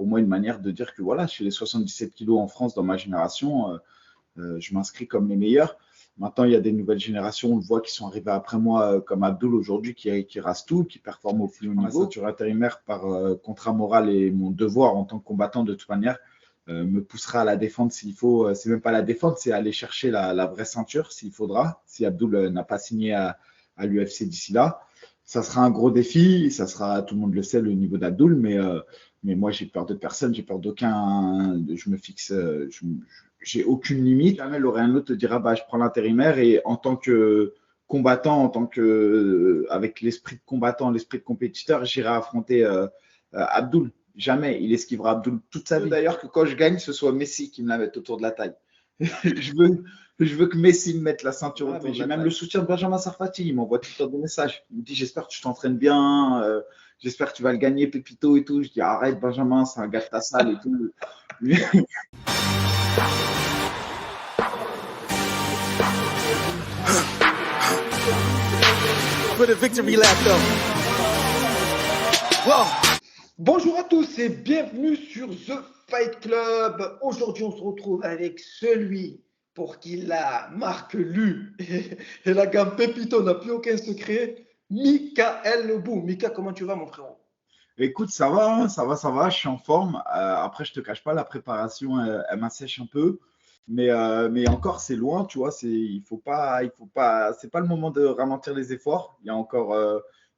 pour moi une manière de dire que voilà, chez les 77 kilos en France dans ma génération, je m'inscris comme les meilleurs. Maintenant, il y a des nouvelles générations, on le voit, qui sont arrivées après moi, comme Abdul aujourd'hui, qui rase tout, qui performe au plus haut niveau. La ceinture intérimaire par contrat moral et mon devoir en tant que combattant de toute manière me poussera à la défendre s'il faut. C'est même pas la défendre, c'est aller chercher la vraie ceinture s'il faudra. Si Abdul n'a pas signé à l'UFC d'ici là, ça sera un gros défi. Ça sera, tout le monde le sait, le niveau d'Abdul, mais moi j'ai peur de personne, j'ai peur d'aucun. Je me fixe, j'ai aucune limite. Jamais Lorraine te dira bah je prends l'intérimaire et en tant que combattant, avec l'esprit de combattant, l'esprit de compétiteur, j'irai affronter Abdul. Jamais. Il esquivera Abdul toute sa vie. D'ailleurs, que quand je gagne, ce soit Messi qui me la mette autour de la taille. je veux que Messi me mette la ceinture autour de la taille. J'ai même le soutien de Benjamin Sarfati. Il m'envoie tout le temps des messages. Il me dit j'espère que tu t'entraînes bien, j'espère que tu vas le gagner, Pépito et tout. Je dis arrête Benjamin, c'est un gars de ta salle et tout. For the victory lap though. Whoa. Bonjour à tous et bienvenue sur The Fight Club. Aujourd'hui, on se retrouve avec celui pour qui la marque Lu et la gamme Pépito n'a plus aucun secret, Michael Lebou. Mika, comment tu vas, mon frérot? Écoute, ça va, je suis en forme. Après, je te cache pas, la préparation, elle m'assèche un peu. Mais encore, c'est loin, tu vois. Il faut pas, c'est pas le moment de ralentir les efforts. Il y a encore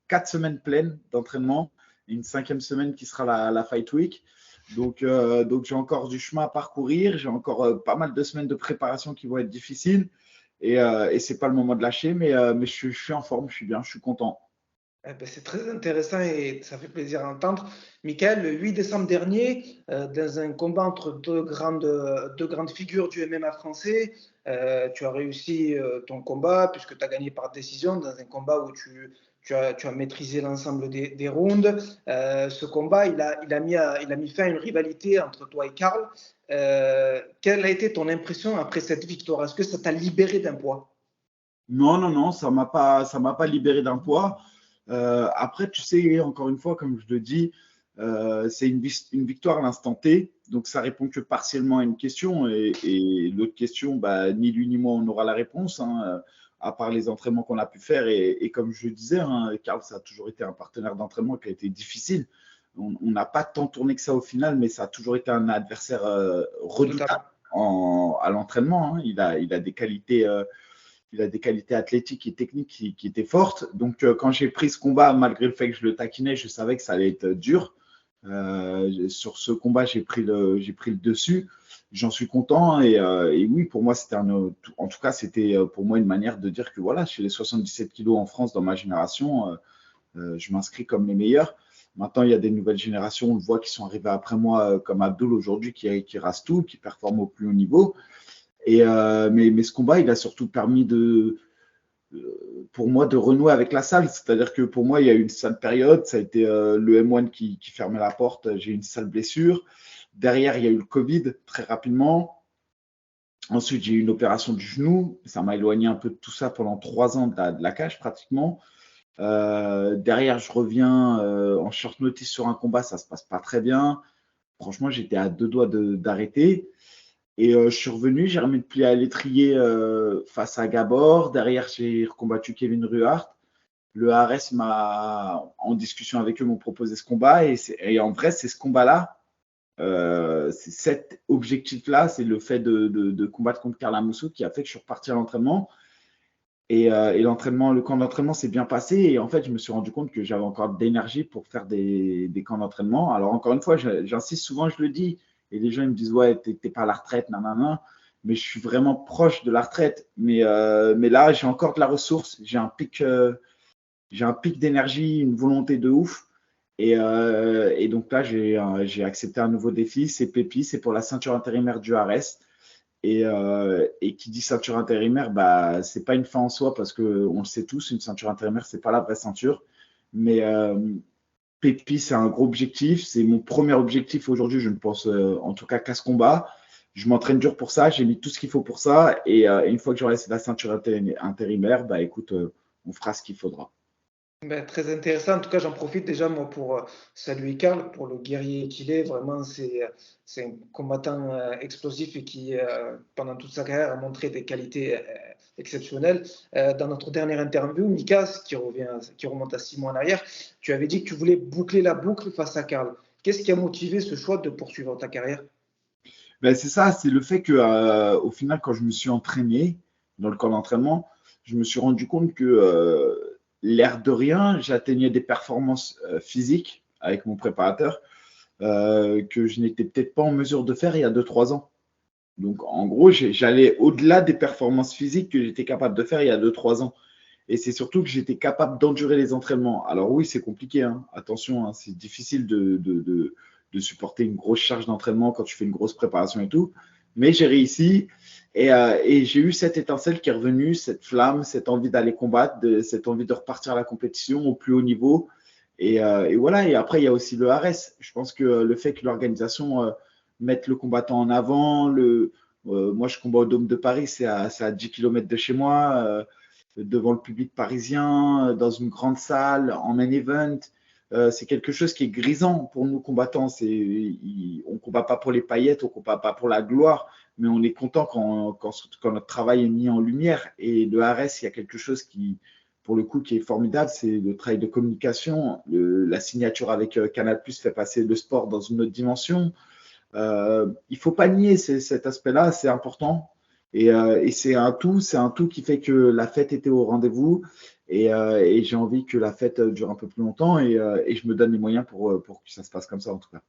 4 semaines pleines d'entraînement et une 5e semaine qui sera la Fight Week. Donc j'ai encore du chemin à parcourir. J'ai encore pas mal de semaines de préparation qui vont être difficiles. Et c'est pas le moment de lâcher, mais je suis en forme, je suis bien, je suis content. C'est très intéressant et ça fait plaisir à entendre. Michael, le 8 décembre dernier, dans un combat entre deux grandes figures du MMA français, tu as réussi ton combat puisque tu as gagné par décision dans un combat où tu as maîtrisé l'ensemble des rounds. Ce combat, il a mis fin à une rivalité entre toi et Karl. Quelle a été ton impression après cette victoire? Est-ce que ça t'a libéré d'un poids? Non, ça m'a pas libéré d'un poids. Après, tu sais, encore une fois, comme je le dis, c'est une victoire à l'instant T, donc ça répond que partiellement à une question et l'autre question, bah, ni lui ni moi on aura la réponse, hein, à part les entraînements qu'on a pu faire et comme je le disais, hein, Karl, ça a toujours été un partenaire d'entraînement qui a été difficile. On n'a pas tant tourné que ça au final, mais ça a toujours été un adversaire redoutable à l'entraînement, hein. Il a des qualités. Il a des qualités athlétiques et techniques qui étaient fortes. Donc, quand j'ai pris ce combat, malgré le fait que je le taquinais, je savais que ça allait être dur. Sur ce combat, j'ai pris le dessus. J'en suis content. Et oui, pour moi, en tout cas, c'était pour moi une manière de dire que voilà, chez les 77 kilos en France dans ma génération, je m'inscris comme les meilleurs. Maintenant, il y a des nouvelles générations, on le voit, qui sont arrivées après moi, comme Abdul aujourd'hui, qui rase tout, qui performe au plus haut niveau. Mais ce combat, il a surtout permis pour moi de renouer avec la salle. C'est-à-dire que pour moi, il y a eu une sale période. Ça a été le M1 qui fermait la porte. J'ai eu une sale blessure. Derrière, il y a eu le Covid très rapidement. Ensuite, j'ai eu une opération du genou. Ça m'a éloigné un peu de tout ça pendant 3 ans de la cage pratiquement. Derrière, je reviens en short notice sur un combat. Ça se passe pas très bien. Franchement, j'étais à 2 doigts d'arrêter. Et je suis revenu, j'ai remis le pied à l'étrier face à Gabor. Derrière, j'ai recombattu Kevin Ruhart. Le ARS en discussion avec eux, m'ont proposé ce combat. Et en vrai, c'est ce combat-là, c'est cet objectif-là, c'est le fait de combattre contre Karl Amoussou qui a fait que je suis reparti à l'entraînement. Et le camp d'entraînement s'est bien passé. Et en fait, je me suis rendu compte que j'avais encore d'énergie pour faire des camps d'entraînement. Alors, encore une fois, j'insiste souvent, je le dis. Et les gens ils me disent, ouais, t'es pas à la retraite, nanana. Mais je suis vraiment proche de la retraite. Mais là, j'ai encore de la ressource. J'ai un pic d'énergie, une volonté de ouf. Et donc là, j'ai accepté un nouveau défi. C'est Pépi, c'est pour la ceinture intérimaire du ARS. Et qui dit ceinture intérimaire, bah, c'est pas une fin en soi parce qu'on le sait tous, une ceinture intérimaire, c'est pas la vraie ceinture. Mais Pépi, c'est un gros objectif. C'est mon premier objectif aujourd'hui. Je ne pense en tout cas qu'à ce combat. Je m'entraîne dur pour ça. J'ai mis tout ce qu'il faut pour ça. Et une fois que j'aurai la ceinture intérimaire, bah, écoute, on fera ce qu'il faudra. Ben, très intéressant. En tout cas, j'en profite déjà moi pour saluer Karl, pour le guerrier qu'il est. Vraiment, c'est un combattant explosif et qui, pendant toute sa carrière, a montré des qualités exceptionnelles. Dans notre dernière interview, Mika, qui remonte à 6 mois en arrière, tu avais dit que tu voulais boucler la boucle face à Karl. Qu'est-ce qui a motivé ce choix de poursuivre ta carrière? Ben, c'est ça, c'est le fait que, au final, quand je me suis entraîné dans le camp d'entraînement, je me suis rendu compte que, l'air de rien, j'atteignais des performances physiques avec mon préparateur que je n'étais peut-être pas en mesure de faire il y a 2 3 ans. Donc, en gros, j'allais au-delà des performances physiques que j'étais capable de faire il y a 2 3 ans. Et c'est surtout que j'étais capable d'endurer les entraînements. Alors oui, c'est compliqué, hein. Attention, hein, c'est difficile de supporter une grosse charge d'entraînement quand tu fais une grosse préparation et tout. Mais j'ai réussi et j'ai eu cette étincelle qui est revenue, cette flamme, cette envie d'aller combattre, cette envie de repartir à la compétition au plus haut niveau. Et voilà, et après, il y a aussi le RS. Je pense que le fait que l'organisation mette le combattant en avant, moi je combats au Dôme de Paris, c'est à 10 km de chez moi. Devant le public parisien, dans une grande salle, en main event. C'est quelque chose qui est grisant pour nous combattants. On ne combat pas pour les paillettes, on ne combat pas pour la gloire, mais on est content quand notre travail est mis en lumière. Et le RS, il y a quelque chose qui, pour le coup, qui est formidable, c'est le travail de communication. La signature avec Canal+ fait passer le sport dans une autre dimension. Il ne faut pas nier cet aspect-là, c'est important. Et c'est un tout qui fait que la fête était au rendez-vous. Et j'ai envie que la fête dure un peu plus longtemps et je me donne les moyens pour que ça se passe comme ça en tout cas.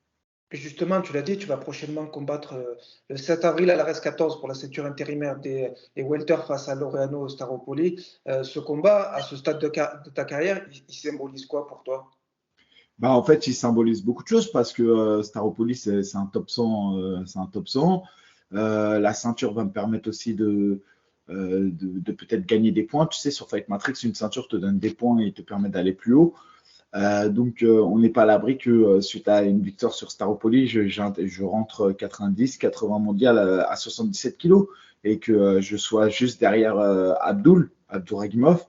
Et justement, tu l'as dit, tu vas prochainement combattre le 7 avril à l'ARES 14 pour la ceinture intérimaire des welter face à Laureano Staropoli. Ce combat, à ce stade de ta carrière, il symbolise quoi pour toi? Bah, en fait, il symbolise beaucoup de choses parce que Staropolis, c'est un top 100. C'est un top 100. La ceinture va me permettre aussi de peut-être gagner des points. Tu sais, sur Fight Matrix, une ceinture te donne des points et te permet d'aller plus haut. Donc, on n'est pas à l'abri que suite à une victoire sur Staropolis, je rentre 90, 80 mondial à 77 kilos et que je sois juste derrière Abdouragimov.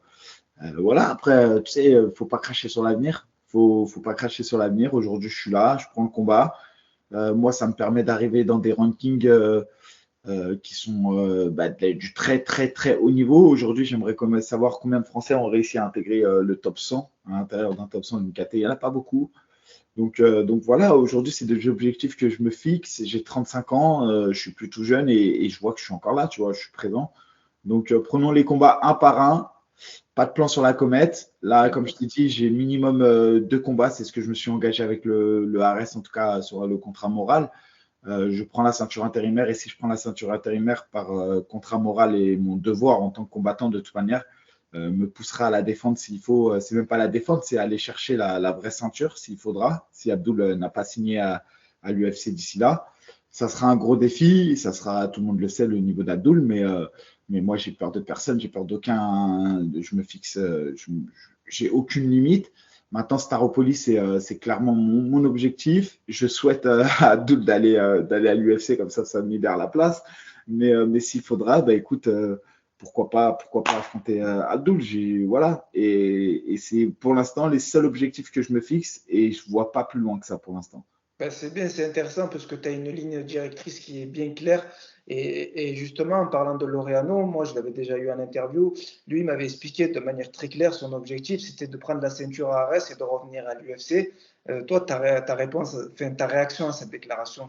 Voilà, après, tu sais, faut pas cracher sur l'avenir. Faut pas cracher sur l'avenir. Aujourd'hui, je suis là, je prends le combat. Moi, ça me permet d'arriver dans des rankings qui sont du très, très, très haut niveau. Aujourd'hui, j'aimerais quand même savoir combien de Français ont réussi à intégrer le top 100 à l'intérieur d'un top 100 d'une KT. Il n'y en a pas beaucoup. Donc voilà, aujourd'hui, c'est des objectifs que je me fixe. J'ai 35 ans, je suis plus tout jeune et je vois que je suis encore là, tu vois, je suis présent. Donc, prenons les combats un par un. Pas de plan sur la comète. Là, comme je t'ai dit, j'ai minimum 2 combats. C'est ce que je me suis engagé avec le RS, en tout cas sur le contrat moral. Je prends la ceinture intérimaire et si je prends la ceinture intérimaire par contrat moral et mon devoir en tant que combattant, de toute manière, me poussera à la défendre s'il faut. C'est même pas la défendre, c'est aller chercher la vraie ceinture s'il faudra. Si Abdul n'a pas signé à l'UFC d'ici là, ça sera un gros défi. Ça sera, tout le monde le sait, le niveau d'Abdul, mais moi, j'ai peur de personne, j'ai peur d'aucun. Je me fixe, j'ai aucune limite. Maintenant, Staropolis, c'est clairement mon objectif. Je souhaite à Abdul d'aller à l'UFC, comme ça me libère la place. Mais s'il faudra, bah, écoute, pourquoi pas affronter Abdul. Voilà. Et c'est pour l'instant les seuls objectifs que je me fixe et je vois pas plus loin que ça pour l'instant. Ben, c'est bien, c'est intéressant parce que tu as une ligne directrice qui est bien claire. Et justement, en parlant de Laureano, moi je l'avais déjà eu en interview, lui il m'avait expliqué de manière très claire son objectif, c'était de prendre la ceinture ARS et de revenir à l'UFC. Toi, ta réponse, enfin, ta réaction à cette déclaration?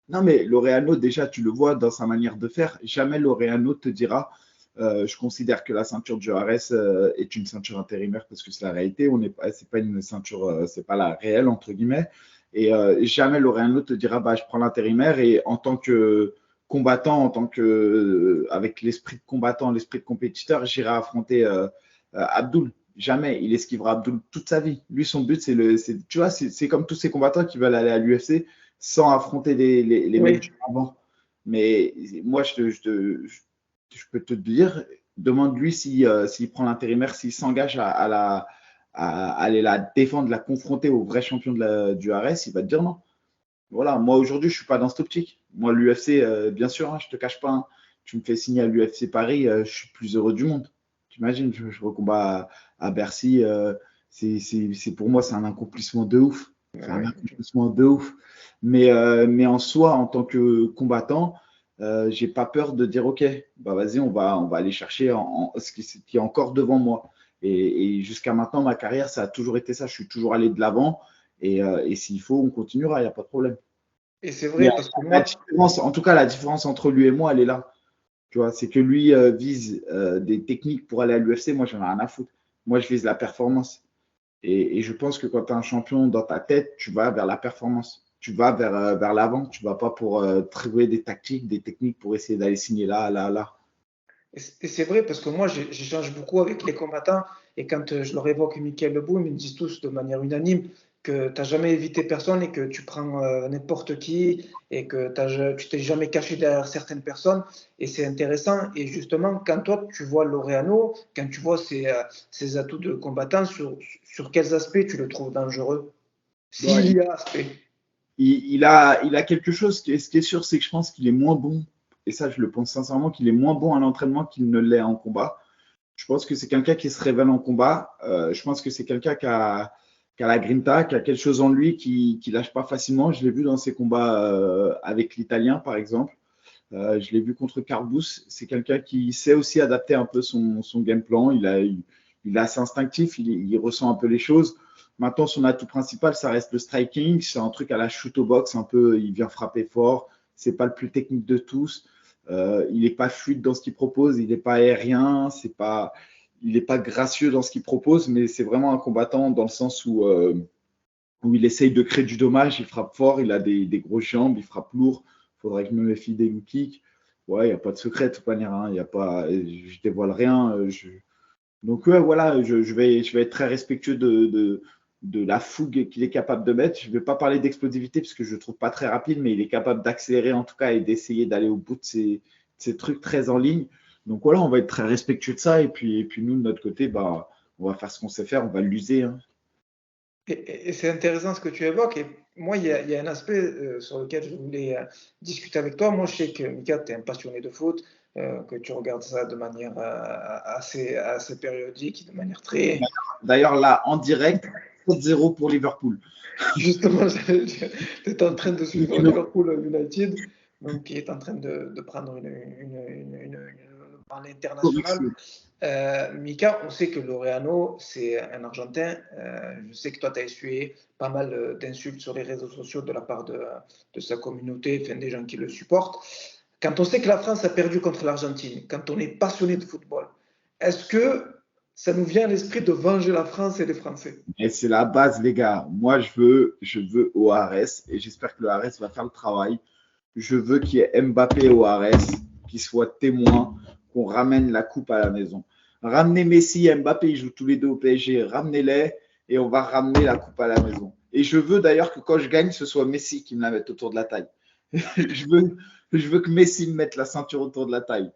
Non, mais Laureano, déjà, tu le vois dans sa manière de faire. Jamais Laureano te dira je considère que la ceinture du RS est une ceinture intérimaire parce que c'est la réalité. C'est pas une ceinture, c'est pas la réelle, entre guillemets. Et jamais Laureano te dira bah, je prends l'intérimaire et en tant que combattant, avec l'esprit de combattant, l'esprit de compétiteur, j'irai affronter Abdul. Jamais. Il esquivera Abdul toute sa vie. Lui, son but, tu vois, c'est comme tous ces combattants qui veulent aller à l'UFC sans affronter les mecs Oui. du avant. Mais moi, je peux te dire, demande-lui s'il prend l'intérimaire, s'il s'engage à aller la défendre, la confronter au vrai champion du RS, il va te dire non. Voilà, moi aujourd'hui, je ne suis pas dans cette optique. Moi, l'UFC, bien sûr, hein, je ne te cache pas, hein, tu me fais signer à l'UFC Paris, je suis plus heureux du monde. T'imagines, je recombats à Bercy. Pour moi, c'est un accomplissement de ouf. C'est un Ouais. accomplissement de ouf. Mais en soi, en tant que combattant, j'ai pas peur de dire ok, bah vas-y, on va aller chercher ce qui est encore devant moi. Et jusqu'à maintenant, ma carrière, ça a toujours été ça. Je suis toujours allé de l'avant. Et s'il faut, on continuera, il n'y a pas de problème. Et c'est Mais vrai parce que la moi, différence, en tout cas, la différence entre lui et moi, elle est là. Tu vois, c'est que lui vise des techniques pour aller à l'UFC. Moi, j'en ai rien à foutre. Moi, je vise la performance. Et je pense que quand tu es un champion dans ta tête, tu vas vers la performance. Tu vas vers l'avant. Tu ne vas pas pour trouver des tactiques, des techniques pour essayer d'aller signer là, là, là. et c'est vrai parce que moi, j'échange beaucoup avec les combattants et quand je leur évoque Michael Lebou, ils me disent tous de manière unanime que tu n'as jamais évité personne et que tu prends n'importe qui et que tu t'es jamais caché derrière certaines personnes. Et c'est intéressant. Et justement, quand toi, tu vois Laureano, quand tu vois ses atouts de combattant, sur quels aspects tu le trouves dangereux? Bon, S'il y a aspect. il a quelque chose. Ce qui est sûr, c'est que je pense qu'il est moins bon. Et ça, je le pense sincèrement, qu'il est moins bon à l'entraînement qu'il ne l'est en combat. Je pense que c'est quelqu'un qui se révèle en combat. Je pense que c'est quelqu'un qui a la grinta, qui a quelque chose en lui qui lâche pas facilement. Je l'ai vu dans ses combats avec l'Italien, par exemple. Je l'ai vu contre Carbous. C'est quelqu'un qui sait aussi adapter un peu son game plan. Il est assez instinctif, il ressent un peu les choses. Maintenant, son atout principal, ça reste le striking. C'est un truc à la shoot au box, un peu. Il vient frapper fort. C'est pas le plus technique de tous. Il n'est pas fluide dans ce qu'il propose. Il n'est pas aérien. Il n'est pas gracieux dans ce qu'il propose, mais c'est vraiment un combattant dans le sens où il essaye de créer du dommage. Il frappe fort. Il a des grosses jambes. Il frappe lourd. Il faudrait que je me méfie des low kicks. Ouais, il n'y a pas de secret de toute manière. Hein. Y a pas, je dévoile rien. Donc, ouais, voilà, je vais être très respectueux de la fougue qu'il est capable de mettre. Je ne vais pas parler d'explosivité parce que je ne le trouve pas très rapide, mais il est capable d'accélérer en tout cas et d'essayer d'aller au bout de ces trucs très en ligne. Donc, voilà, on va être très respectueux de ça. Et puis nous, de notre côté, bah, on va faire ce qu'on sait faire, on va l'user. Hein. Et c'est intéressant ce que tu évoques. Et moi, il y a un aspect sur lequel je voulais discuter avec toi. Moi, je sais que Mika, tu es un passionné de foot, que tu regardes ça de manière assez périodique, de manière très. D'ailleurs, là, en direct, 7-0 pour Liverpool. Justement, tu es en train de suivre Liverpool United, donc qui est en train de prendre à l'international. Mika, on sait que Laureano, c'est un Argentin. Je sais que toi, tu as essuyé pas mal d'insultes sur les réseaux sociaux de la part de sa communauté, enfin, des gens qui le supportent. Quand on sait que la France a perdu contre l'Argentine, quand on est passionné de football, est-ce que ça nous vient à l'esprit de venger la France et les Français? Et c'est la base, les gars. Moi, je veux OARS et j'espère que le ARS va faire le travail. Je veux qu'il y ait Mbappé au ARS, qui soit témoin, qu'on ramène la coupe à la maison. Ramenez Messi et Mbappé, ils jouent tous les deux au PSG. Ramenez-les et on va ramener la coupe à la maison. Et je veux d'ailleurs que quand je gagne, ce soit Messi qui me la mette autour de la taille. je veux que Messi me mette la ceinture autour de la taille.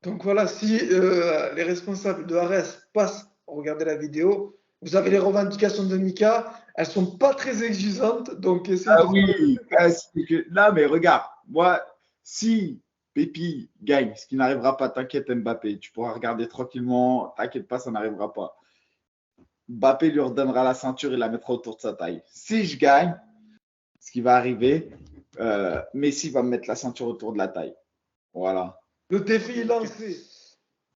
Donc voilà, si les responsables de Ares passent regarder la vidéo, vous avez les revendications de Mika, elles sont pas très exigeantes, donc essayez Ah de faire oui, là, mais regarde, moi, si Pépi gagne, ce qui n'arrivera pas, t'inquiète Mbappé, tu pourras regarder tranquillement, t'inquiète pas, ça n'arrivera pas. Mbappé lui redonnera la ceinture et la mettra autour de sa taille. Si je gagne, ce qui va arriver, Messi va me mettre la ceinture autour de la taille. Voilà. le défi est lancé.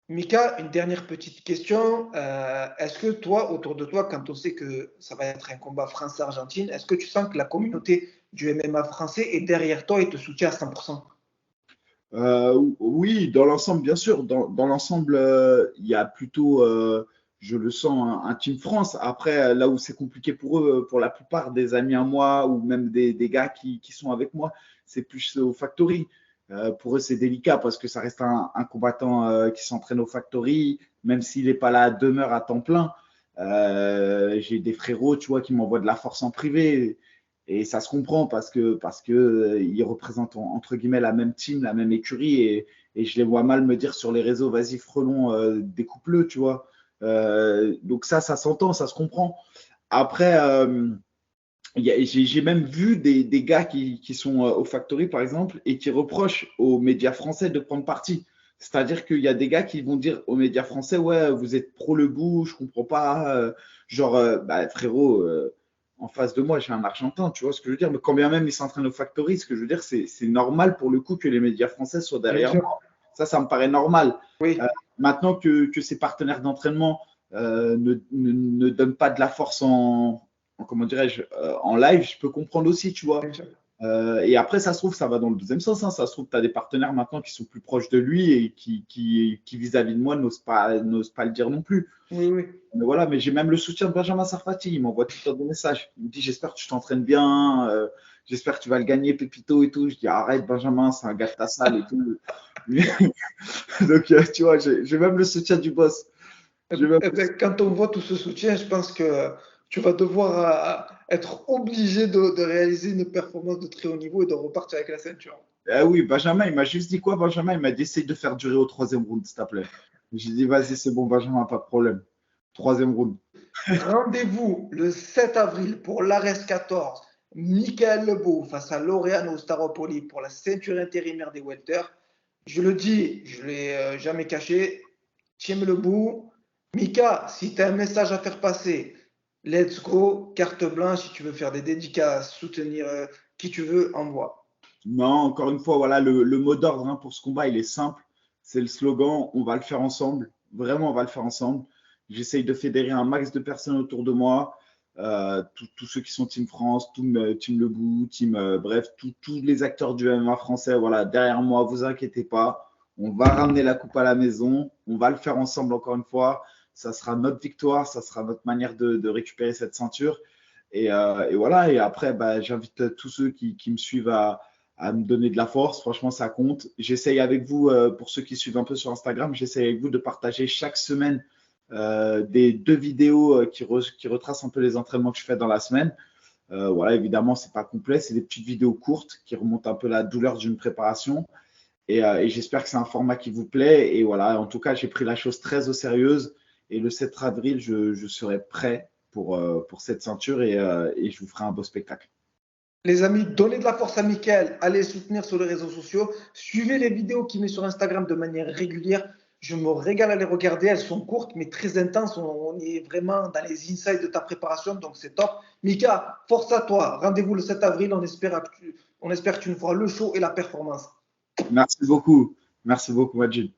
Mika, une dernière petite question. Est-ce que toi, autour de toi, quand on sait que ça va être un combat France-Argentine, est-ce que tu sens que la communauté du MMA français est derrière toi et te soutient à 100%? Oui, dans l'ensemble, bien sûr. Dans l'ensemble, il y a plutôt, je le sens, un Team France. Après, là où c'est compliqué pour eux, pour la plupart des amis à moi ou même des gars qui sont avec moi, c'est plus au Factory. Pour eux, c'est délicat parce que ça reste un combattant qui s'entraîne au Factory, même s'il n'est pas là à demeure à temps plein. J'ai des frérots, tu vois, qui m'envoient de la force en privé. Et ça se comprend parce que ils représentent entre guillemets la même team, la même écurie et je les vois mal me dire sur les réseaux, vas-y Frelon, découpe-le, tu vois. Donc ça s'entend, ça se comprend. Après, j'ai même vu des gars qui sont au Factory par exemple et qui reprochent aux médias français de prendre parti. C'est-à-dire qu'il y a des gars qui vont dire aux médias français, ouais, vous êtes pro le bout, je comprends pas. Genre, bah, frérot, en face de moi, j'ai un Argentin, tu vois ce que je veux dire. Mais quand bien même il s'entraîne au Factory, ce que je veux dire, c'est normal pour le coup que les médias français soient Bien derrière sûr. moi. Ça me paraît normal. Oui, Maintenant que ses partenaires d'entraînement ne donnent pas de la force comment dirais-je, en live, je peux comprendre aussi, tu vois. bien sûr. Et après, ça se trouve, ça va dans le deuxième sens, hein. Ça se trouve, tu as des partenaires maintenant qui sont plus proches de lui et qui vis-à-vis de moi, n'osent pas le dire non plus. Oui, oui. Mais voilà, mais j'ai même le soutien de Benjamin Sarfati. Il m'envoie tout le temps des messages. Il me dit, j'espère que tu t'entraînes bien, j'espère que tu vas le gagner, Pépito et tout. Je dis, arrête, Benjamin, c'est un gars de ta salle et tout. Donc, tu vois, j'ai même le soutien du boss. J'ai même- Eh ben, quand on voit tout ce soutien, je pense que tu vas devoir être obligé de réaliser une performance de très haut niveau et de repartir avec la ceinture. Ah oui, Benjamin, il m'a juste dit quoi, Benjamin? Il m'a dit, essaye de faire durer au troisième round, s'il te plaît. J'ai dit, vas-y, c'est bon, Benjamin, pas de problème. Troisième round. Rendez-vous le 7 avril pour l'Ares 14, Michael Lebo face à Laureano Staropoli pour la ceinture intérimaire des welters. Je le dis, je ne l'ai jamais caché, tiens le bout. Mika, si tu as un message à faire passer, let's go, carte blanche, si tu veux faire des dédicaces, soutenir qui tu veux, envoie. Non, encore une fois, voilà, le mot d'ordre hein, pour ce combat, il est simple. C'est le slogan, on va le faire ensemble. Vraiment, on va le faire ensemble. J'essaye de fédérer un max de personnes autour de moi. Tous ceux qui sont Team France, Team Lebou, bref, tous les acteurs du MMA français, voilà, derrière moi, vous inquiétez pas. On va ramener la coupe à la maison. On va le faire ensemble encore une fois. Ça sera notre victoire, ça sera notre manière de récupérer cette ceinture. Et voilà, et après, bah, j'invite tous ceux qui me suivent à me donner de la force. Franchement, ça compte. J'essaye avec vous, pour ceux qui suivent un peu sur Instagram, j'essaye avec vous de partager chaque semaine des 2 vidéos qui retracent un peu les entraînements que je fais dans la semaine. Voilà, évidemment, c'est pas complet, c'est des petites vidéos courtes qui remontent un peu la douleur d'une préparation. Et j'espère que c'est un format qui vous plaît. Et voilà, en tout cas, j'ai pris la chose très au sérieux. Et le 7 avril, je serai prêt pour cette ceinture et je vous ferai un beau spectacle. Les amis, donnez de la force à Mickaël, allez le soutenir sur les réseaux sociaux, suivez les vidéos qu'il met sur Instagram de manière régulière. Je me régale à les regarder, elles sont courtes mais très intenses. On est vraiment dans les insights de ta préparation, donc c'est top. Mika, force à toi. Rendez-vous le 7 avril, on espère que tu nous feras le show et la performance. Merci beaucoup, Majid.